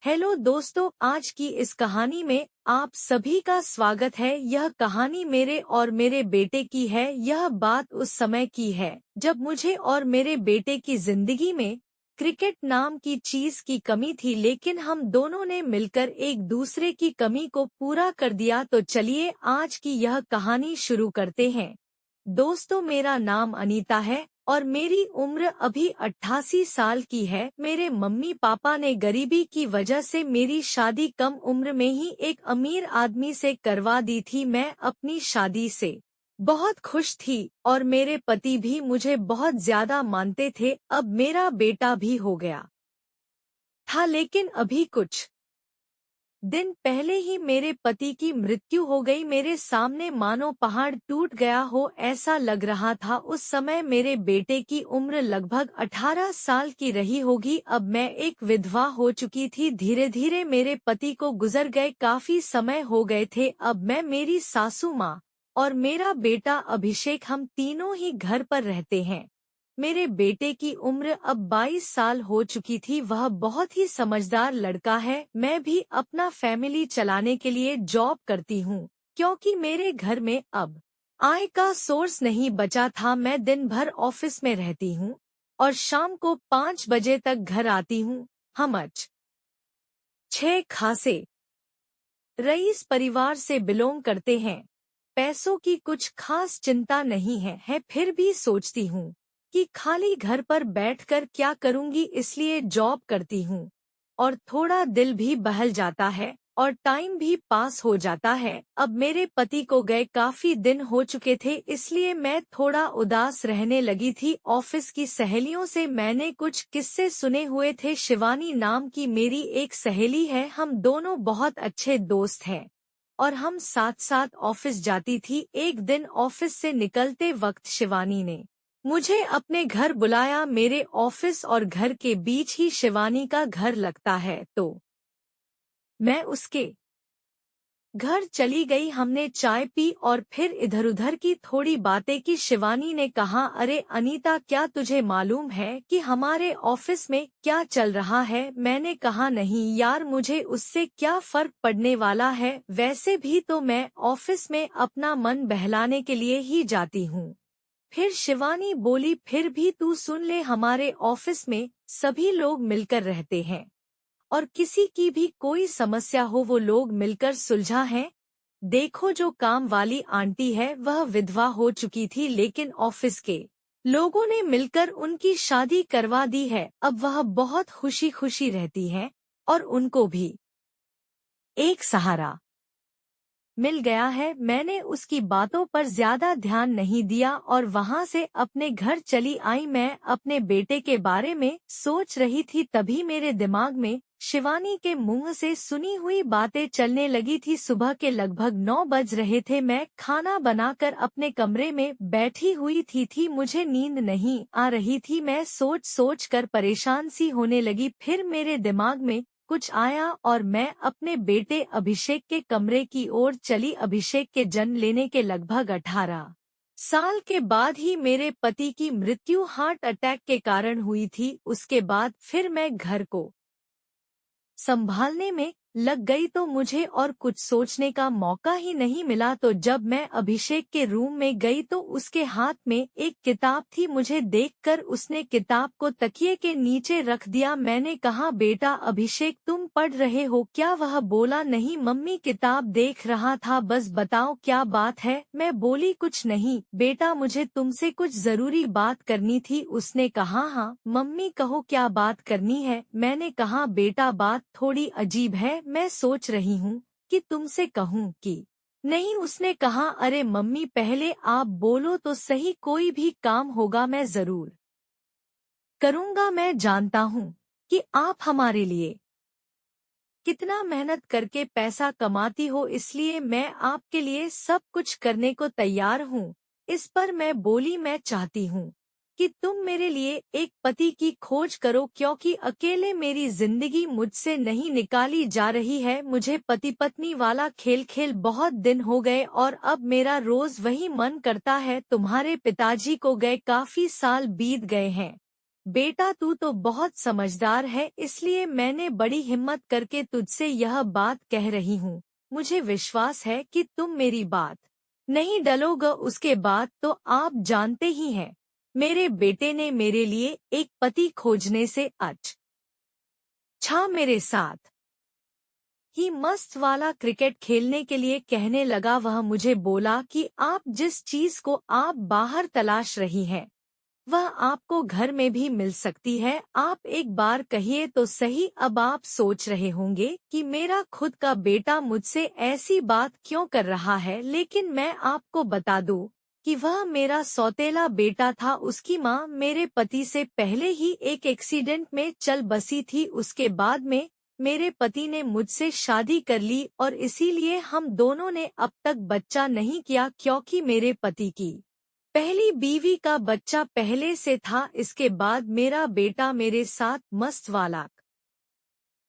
Hello दोस्तों, आज की इस कहानी में आप सभी का स्वागत है। यह कहानी मेरे और मेरे बेटे की है। यह बात उस समय की है जब मुझे और मेरे बेटे की जिंदगी में क्रिकेट नाम की चीज की कमी थी, लेकिन हम दोनों ने मिलकर एक दूसरे की कमी को पूरा कर दिया। तो चलिए आज की यह कहानी शुरू करते हैं। दोस्तों, मेरा नाम अनीता है और मेरी उम्र अभी 88 साल की है। मेरे मम्मी पापा ने गरीबी की वजह से मेरी शादी कम उम्र में ही एक अमीर आदमी से करवा दी थी। मैं अपनी शादी से बहुत खुश थी और मेरे पति भी मुझे बहुत ज्यादा मानते थे। अब मेरा बेटा भी हो गया था, लेकिन अभी कुछ दिन पहले ही मेरे पति की मृत्यु हो गई। मेरे सामने मानो पहाड़ टूट गया हो ऐसा लग रहा था। उस समय मेरे बेटे की उम्र लगभग 18 साल की रही होगी। अब मैं एक विधवा हो चुकी थी। धीरे धीरे मेरे पति को गुजर गए काफी समय हो गए थे। अब मैं, मेरी सासू माँ और मेरा बेटा अभिषेक, हम तीनों ही घर पर रहते हैं। मेरे बेटे की उम्र अब 22 साल हो चुकी थी। वह बहुत ही समझदार लड़का है। मैं भी अपना फैमिली चलाने के लिए जॉब करती हूँ, क्योंकि मेरे घर में अब आय का सोर्स नहीं बचा था। मैं दिन भर ऑफिस में रहती हूँ और शाम को 5 बजे तक घर आती हूँ। हम छह खासे रईस परिवार से बिलोंग करते हैं। पैसों की कुछ खास चिंता नहीं है, फिर भी सोचती हूँ कि खाली घर पर बैठकर क्या करूँगी, इसलिए जॉब करती हूँ और थोड़ा दिल भी बहल जाता है और टाइम भी पास हो जाता है। अब मेरे पति को गए काफी दिन हो चुके थे, इसलिए मैं थोड़ा उदास रहने लगी थी। ऑफिस की सहेलियों से मैंने कुछ किस्से सुने हुए थे। शिवानी नाम की मेरी एक सहेली है। हम दोनों बहुत अच्छे दोस्त हैं और हम साथ साथ ऑफिस जाती थी। एक दिन ऑफिस से निकलते वक्त शिवानी ने मुझे अपने घर बुलाया। मेरे ऑफिस और घर के बीच ही शिवानी का घर लगता है, तो मैं उसके घर चली गई। हमने चाय पी और फिर इधर उधर की थोड़ी बातें की। शिवानी ने कहा, अरे अनीता, क्या तुझे मालूम है कि हमारे ऑफिस में क्या चल रहा है? मैंने कहा, नहीं यार, मुझे उससे क्या फर्क पड़ने वाला है। वैसे भी तो मैं ऑफिस में अपना मन बहलाने के लिए ही जाती हूँ। फिर शिवानी बोली, फिर भी तू सुन ले, हमारे ऑफिस में सभी लोग मिलकर रहते हैं और किसी की भी कोई समस्या हो वो लोग मिलकर सुलझा है। देखो, जो काम वाली आंटी है वह विधवा हो चुकी थी, लेकिन ऑफिस के लोगों ने मिलकर उनकी शादी करवा दी है। अब वह बहुत खुशी खुशी रहती हैं और उनको भी एक सहारा मिल गया है। मैंने उसकी बातों पर ज्यादा ध्यान नहीं दिया और वहां से अपने घर चली आई। मैं अपने बेटे के बारे में सोच रही थी, तभी मेरे दिमाग में शिवानी के मुंह से सुनी हुई बातें चलने लगी थी। सुबह के लगभग 9 बज रहे थे। मैं खाना बनाकर अपने कमरे में बैठी हुई थी। मुझे नींद नहीं आ रही थी। मैं सोच सोच कर परेशान सी होने लगी। फिर मेरे दिमाग में कुछ आया और मैं अपने बेटे अभिषेक के कमरे की ओर चली। अभिषेक के जन्म लेने के लगभग 18 साल के बाद ही मेरे पति की मृत्यु हार्ट अटैक के कारण हुई थी। उसके बाद फिर मैं घर को संभालने में लग गई, तो मुझे और कुछ सोचने का मौका ही नहीं मिला। तो जब मैं अभिषेक के रूम में गई तो उसके हाथ में एक किताब थी। मुझे देखकर उसने किताब को तकिए के नीचे रख दिया। मैंने कहा, बेटा अभिषेक, तुम पढ़ रहे हो क्या? वह बोला, नहीं मम्मी, किताब देख रहा था, बस बताओ क्या बात है? मैं बोली, कुछ नहीं बेटा, मुझे तुमसे कुछ जरूरी बात करनी थी। उसने कहा, हाँ मम्मी कहो, क्या बात करनी है? मैंने कहा, बेटा बात थोड़ी अजीब है, मैं सोच रही हूँ कि तुमसे कहूँ कि नहीं। उसने कहा, अरे मम्मी, पहले आप बोलो तो सही, कोई भी काम होगा मैं जरूर करूँगा। मैं जानता हूँ कि आप हमारे लिए कितना मेहनत करके पैसा कमाती हो, इसलिए मैं आपके लिए सब कुछ करने को तैयार हूँ। इस पर मैं बोली, मैं चाहती हूँ कि तुम मेरे लिए एक पति की खोज करो, क्योंकि अकेले मेरी जिंदगी मुझसे नहीं निकाली जा रही है। मुझे पति पत्नी वाला खेल खेल बहुत दिन हो गए और अब मेरा रोज वही मन करता है। तुम्हारे पिताजी को गए काफी साल बीत गए हैं बेटा तू तो बहुत समझदार है, इसलिए मैंने बड़ी हिम्मत करके तुझसे यह बात कह रही हूँ। मुझे विश्वास है कि तुम मेरी बात नहीं डलोगे। उसके बाद तो आप जानते ही हैं, मेरे बेटे ने मेरे लिए एक पति खोजने से अच्छा मेरे साथ ही मस्त वाला क्रिकेट खेलने के लिए कहने लगा। वह मुझे बोला कि आप जिस चीज को आप बाहर तलाश रही हैं, वह आपको घर में भी मिल सकती है। आप एक बार कहिए तो सही। अब आप सोच रहे होंगे कि मेरा खुद का बेटा मुझसे ऐसी बात क्यों कर रहा है, लेकिन मैं आपको बता दूं कि वह मेरा सौतेला बेटा था। उसकी माँ मेरे पति से पहले ही एक एक्सीडेंट में चल बसी थी। उसके बाद में मेरे पति ने मुझसे शादी कर ली और इसीलिए हम दोनों ने अब तक बच्चा नहीं किया, क्योंकि मेरे पति की पहली बीवी का बच्चा पहले से था। इसके बाद मेरा बेटा मेरे साथ मस्त वाला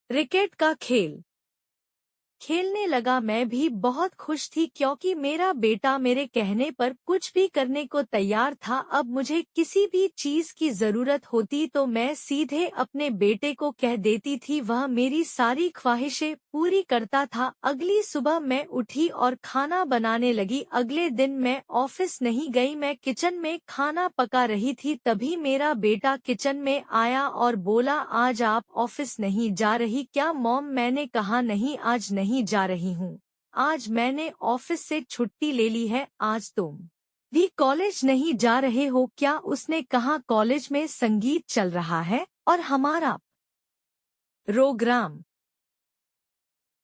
क्रिकेट का खेल खेलने लगा। मैं भी बहुत खुश थी, क्योंकि मेरा बेटा मेरे कहने पर कुछ भी करने को तैयार था। अब मुझे किसी भी चीज की जरूरत होती तो मैं सीधे अपने बेटे को कह देती थी, वह मेरी सारी ख्वाहिशें पूरी करता था। अगली सुबह मैं उठी और खाना बनाने लगी। अगले दिन मैं ऑफिस नहीं गई, मैं किचन में खाना पका रही थी। तभी मेरा बेटा किचन में आया और बोला, आज आप ऑफिस नहीं जा रही क्या मॉम? मैंने कहा नहीं, आज नहीं जा रही हूँ। आज मैंने ऑफिस से छुट्टी ले ली है। आज तुम भी कॉलेज नहीं जा रहे हो क्या? उसने कहा, कॉलेज में संगीत चल रहा है और हमारा प्रोग्राम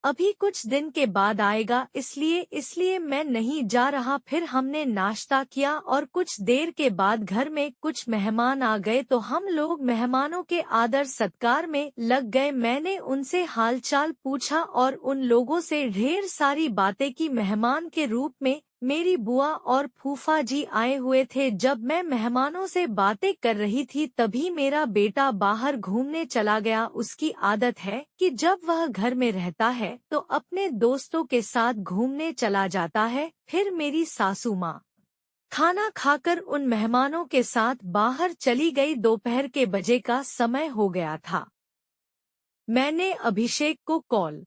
अभी कुछ दिन के बाद आएगा, इसलिए मैं नहीं जा रहा। फिर हमने नाश्ता किया और कुछ देर के बाद घर में कुछ मेहमान आ गए, तो हम लोग मेहमानों के आदर सत्कार में लग गए। मैंने उनसे हालचाल पूछा और उन लोगों से ढेर सारी बातें की। मेहमान के रूप में मेरी बुआ और फूफा जी आए हुए थे। जब मैं मेहमानों से बातें कर रही थी तभी मेरा बेटा बाहर घूमने चला गया। उसकी आदत है कि जब वह घर में रहता है तो अपने दोस्तों के साथ घूमने चला जाता है। फिर मेरी सासू माँ खाना खाकर उन मेहमानों के साथ बाहर चली गई। दोपहर के बजे का समय हो गया था। मैंने अभिषेक को कॉल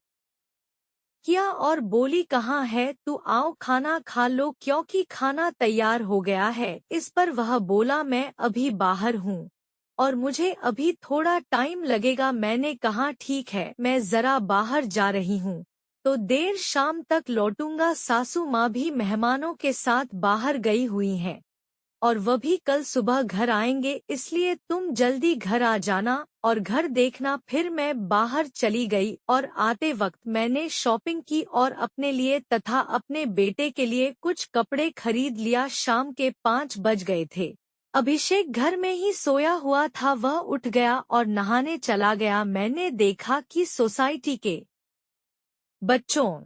किया और बोली, कहाँ है तू? आओ खाना खा लो, क्योंकि खाना तैयार हो गया है। इस पर वह बोला, मैं अभी बाहर हूँ और मुझे अभी थोड़ा टाइम लगेगा। मैंने कहा ठीक है, मैं जरा बाहर जा रही हूँ तो देर शाम तक लौटूंगा। सासू माँ भी मेहमानों के साथ बाहर गई हुई हैं और वह भी कल सुबह घर आएंगे, इसलिए तुम जल्दी घर आ जाना और घर देखना। फिर मैं बाहर चली गई और आते वक्त मैंने शॉपिंग की और अपने लिए तथा अपने बेटे के लिए कुछ कपड़े खरीद लिया। शाम के 5 बज गए थे। अभिषेक घर में ही सोया हुआ था। वह उठ गया और नहाने चला गया। मैंने देखा कि सोसाइटी के बच्चों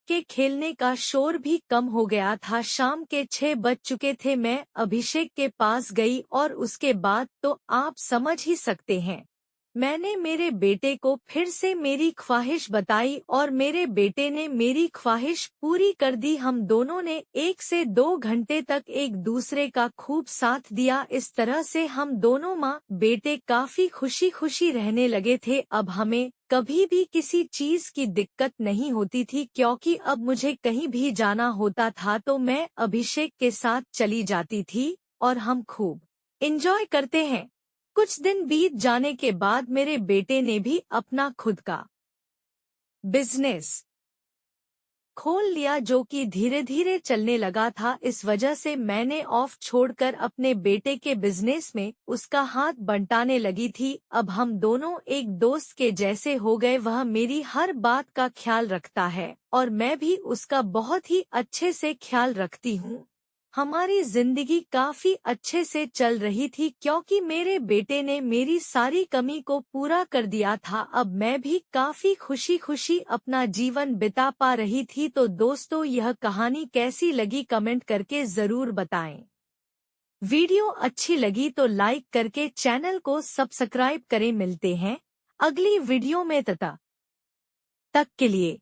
के खेलने का शोर भी कम हो गया था। शाम के 6 बज चुके थे। मैं अभिषेक के पास गई और उसके बाद तो आप समझ ही सकते हैं, मैंने मेरे बेटे को फिर से मेरी ख्वाहिश बताई और मेरे बेटे ने मेरी ख्वाहिश पूरी कर दी। हम दोनों ने 1 से 2 घंटे तक एक दूसरे का खूब साथ दिया। इस तरह से हम दोनों माँ बेटे काफी खुशी खुशी रहने लगे थे। अब हमें कभी भी किसी चीज की दिक्कत नहीं होती थी, क्योंकि अब मुझे कहीं भी जाना होता था तो मैं अभिषेक के साथ चली जाती थी और हम खूब एंजॉय करते हैं। कुछ दिन बीत जाने के बाद मेरे बेटे ने भी अपना खुद का बिजनेस खोल लिया, जो कि धीरे धीरे चलने लगा था। इस वजह से मैंने ऑफ छोड़कर अपने बेटे के बिजनेस में उसका हाथ बंटाने लगी थी। अब हम दोनों एक दोस्त के जैसे हो गए। वह मेरी हर बात का ख्याल रखता है और मैं भी उसका बहुत ही अच्छे से ख्याल रखती हूँ। हमारी जिंदगी काफी अच्छे से चल रही थी, क्योंकि मेरे बेटे ने मेरी सारी कमी को पूरा कर दिया था। अब मैं भी काफी खुशी खुशी अपना जीवन बिता पा रही थी। तो दोस्तों, यह कहानी कैसी लगी कमेंट करके जरूर बताएं। वीडियो अच्छी लगी तो लाइक करके चैनल को सब्सक्राइब करें। मिलते हैं अगली वीडियो में, तब तक के लिए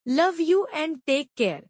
love you and take care.